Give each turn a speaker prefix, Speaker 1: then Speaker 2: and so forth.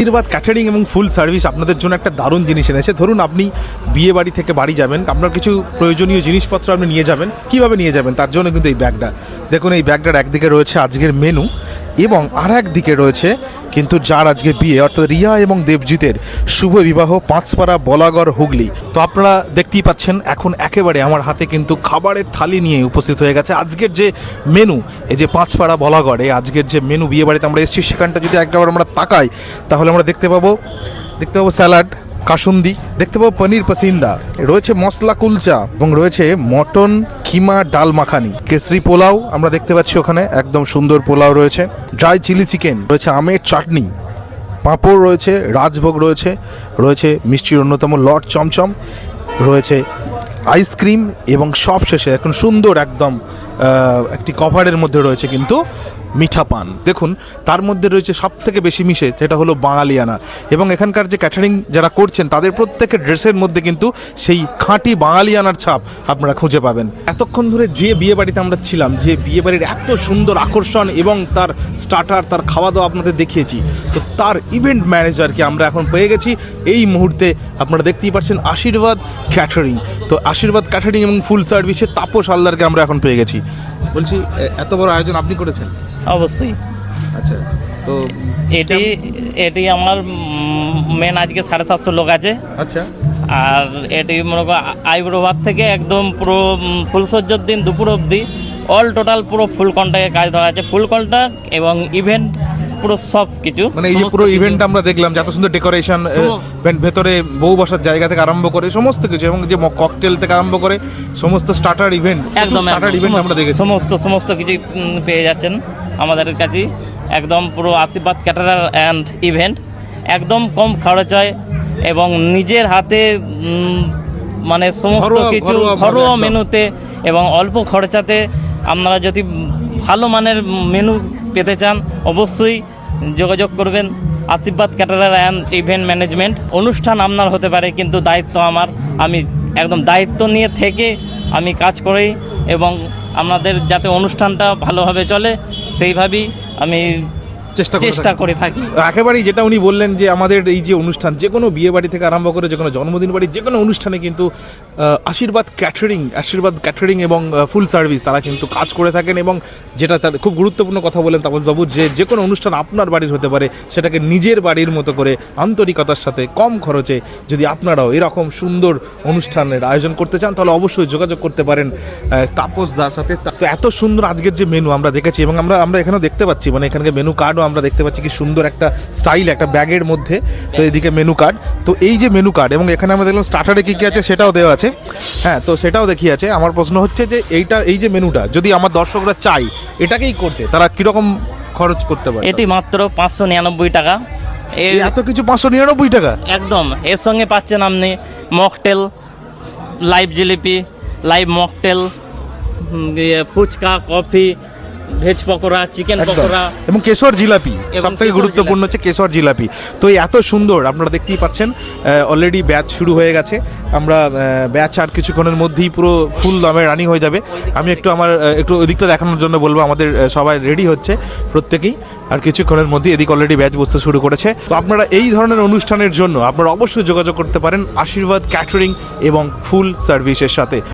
Speaker 1: আশীর্বাদ ক্যাটারিং এবং ফুল সার্ভিস আপনাদের জন্য একটা দারুণ জিনিস এনেছে। ধরুন আপনি বিয়ে বাড়ি থেকে বাড়ি যাবেন, আপনার কিছু প্রয়োজনীয় জিনিসপত্র আপনি নিয়ে যাবেন, কীভাবে নিয়ে যাবেন তার জন্য কিন্তু এই ব্যাগটা দেখুন। এই ব্যাগটার একদিকে রয়েছে আজকের মেনু এবং আর একদিকে রয়েছে কিন্তু যার আজকে বিয়ে, অর্থাৎ রিয়া এবং দেবজিতের শুভ বিবাহ পাঁচপাড়া বলাগড় হুগলি। তো আপনারা দেখতেই পাচ্ছেন এখন একেবারে আমার হাতে কিন্তু খাবারের থালি নিয়ে উপস্থিত হয়ে গেছে আজকের যে মেনু। এই যে পাঁচপাড়া বলাগড়ে আজকের যে মেনু বিয়ে বাড়িতে আমরা এসেছি, সেখানটা যদি একবার আমরা তাকাই তাহলে আমরা দেখতে পাবো স্যালাড, কাসুন্দি, দেখতে পাবো পনির পাসিন্দা, রয়েছে মশলা কুলচা এবং রয়েছে মটন কিমা ডাল মাখানি, কেসরি পোলাও আমরা দেখতে পাচ্ছি ওখানে, একদম সুন্দর পোলাও রয়েছে, ড্রাই চিলি চিকেন রয়েছে, আমের চাটনি, পাঁপড় রয়েছে, রাজভোগ রয়েছে, রয়েছে মিষ্টির অন্যতম লট চমচম, রয়েছে আইসক্রিম এবং সব শেষে এখন সুন্দর একদম একটি কভারের মধ্যে রয়েছে কিন্তু মিঠা পান। দেখুন তার মধ্যে রয়েছে সব থেকে বেশি মিশে যেটা হলো বাঙালিয়ানা, এবং এখানকার যে ক্যাটারিং যারা করছেন তাদের প্রত্যেকের ড্রেসের মধ্যে কিন্তু সেই খাঁটি বাঙালিয়ানার ছাপ আপনারা খুঁজে পাবেন। এতক্ষণ ধরে যে বিয়ে বাড়িতে আমরা ছিলাম, যে বিয়ে বাড়ির এত সুন্দর আকর্ষণ এবং তার স্টার্টার, তার খাওয়া দাওয়া আপনাদের দেখিয়েছি, তো তার ইভেন্ট ম্যানেজারকে আমরা এখন পেয়ে গেছি এই মুহূর্তে। আপনারা দেখতেই পাচ্ছেন আশীর্বাদ ক্যাটারিং। তো আশীর্বাদ ক্যাটারিং এবং ফুল সার্ভিসে তাপস হালদারকে আমরা এখন পেয়ে গেছি। বলছি এত বড় আয়োজন আপনি করেছেন?
Speaker 2: অবশ্যই।
Speaker 1: আচ্ছা, তো
Speaker 2: এটি আমার মেন আজকে 750 লোক আছে।
Speaker 1: আচ্ছা,
Speaker 2: আর এটি মনে করো আইব্রো ভাত থেকে একদম পুরো ফুলসজ্জার দিন দুপুর অবধি অল টোটাল পুরো ফুল কন্ট্রাক্টের কাজ ধরা আছে। ফুল কন্ট্রাক্ট এবং ইভেন্ট পুরো সব কিছু,
Speaker 1: মানে এই যে পুরো ইভেন্ট আমরা দেখলাম যত সুন্দর ডেকোরেশন, ভেতরে বউ বসার জায়গা থেকে আরম্ভ করে সমস্ত কিছু, এবং যে ককটেল থেকে আরম্ভ করে সমস্ত স্টার্টার ইভেন্ট,
Speaker 2: একদম
Speaker 1: স্টার্টার ইভেন্ট আমরা দেখেছি।
Speaker 2: সমস্ত কিছু পেয়ে যাচ্ছেন আমাদের কাছে। একদম পুরো আশীর্বাদ ক্যাটারার অ্যান্ড ইভেন্ট একদম কম খরচায় এবং নিজের হাতে মানে সমস্ত কিছু ঘরোয়া মেনুতে এবং অল্প খরচাতে আপনারা যদি ভালো মানের মেনু পেতে চান অবশ্যই যোগাযোগ করবেন আশীর্বাদ ক্যাটারার অ্যান্ড ইভেন্ট ম্যানেজমেন্ট। অনুষ্ঠান আপনার হতে পারে কিন্তু দায়িত্ব আমার, আমি একদম দায়িত্ব নিয়ে থেকে আমি কাজ করি এবং আপনাদের যাতে অনুষ্ঠানটা ভালোভাবে চলে সেইভাবেই আমি চেষ্টা করে থাকি।
Speaker 1: একেবারেই যেটা উনি বললেন যে আমাদের এই যে অনুষ্ঠান, যে কোনো বিয়ে বাড়ি থেকে আরম্ভ করে যে কোনো জন্মদিন বাড়ি, যে কোনো অনুষ্ঠানে কিন্তু আশীর্বাদ ক্যাটারিং এবং ফুল সার্ভিস তারা কিন্তু কাজ করে থাকেন। এবং যেটা তার খুব গুরুত্বপূর্ণ কথা বলেন তাপসবাবু, যে কোনো অনুষ্ঠান আপনার বাড়ির হতে পারে, সেটাকে নিজের বাড়ির মতো করে আন্তরিকতার সাথে কম খরচে যদি আপনারাও এরকম সুন্দর অনুষ্ঠানের আয়োজন করতে চান তাহলে অবশ্যই যোগাযোগ করতে পারেন তাপসদার সাথে। তো এত সুন্দর আজকের যে মেনু আমরা দেখেছি এবং আমরা এখানেও দেখতে পাচ্ছি, মানে এখানকার মেনু কার্ডও আমরা দেখতে পাচ্ছি কি সুন্দর একটা স্টাইল, একটা ব্যাগের মধ্যে। তো এদিকে মেনু কার্ড, তো এই যে মেনু কার্ড এবং এখানে আমরা দেখলাম স্টার্টারে কী কী আছে সেটাও দেওয়া আছে। হ্যাঁ, তো সেটাও দেখিয়ে আছে। আমার প্রশ্ন হচ্ছে যে এই যে মেনুটা যদি আমার দর্শকরা চাই এটাকেই করতে, তারা কীরকম খরচ করতে পারে?
Speaker 2: এটি মাত্র 599 টাকা।
Speaker 1: এত কিছু 599 টাকা
Speaker 2: একদম। এর সঙ্গে পাচ্ছেন আপনি mocktail, live jalebi, live mocktail, phuchka, coffee, veg pakora, chicken pakora এবং
Speaker 1: কেশর জিলাপি। সব থেকে গুরুত্বপূর্ণ হচ্ছে কেশর জিলাপি। তো এই এত সুন্দর আপনারা দেখতেই পাচ্ছেন। অলরেডি ব্যাচ শুরু হয়ে গেছে। আমরা ব্যাচ আর কিছুক্ষণের মধ্যেই পুরো ফুল দমে রানিং হয়ে যাবে। আমি একটু ওদিকটা দেখানোর জন্য বলবো, আমাদের সবাই রেডি হচ্ছে প্রত্যেকেই, আর কিছুক্ষণের মধ্যে এদিকে অলরেডি ব্যাচ বসতে শুরু করেছে। তো আপনারা এই ধরনের অনুষ্ঠানের জন্য আপনারা অবশ্যই যোগাযোগ করতে পারেন আশীর্বাদ ক্যাটারিং এবং ফুল সার্ভিসের সাথে।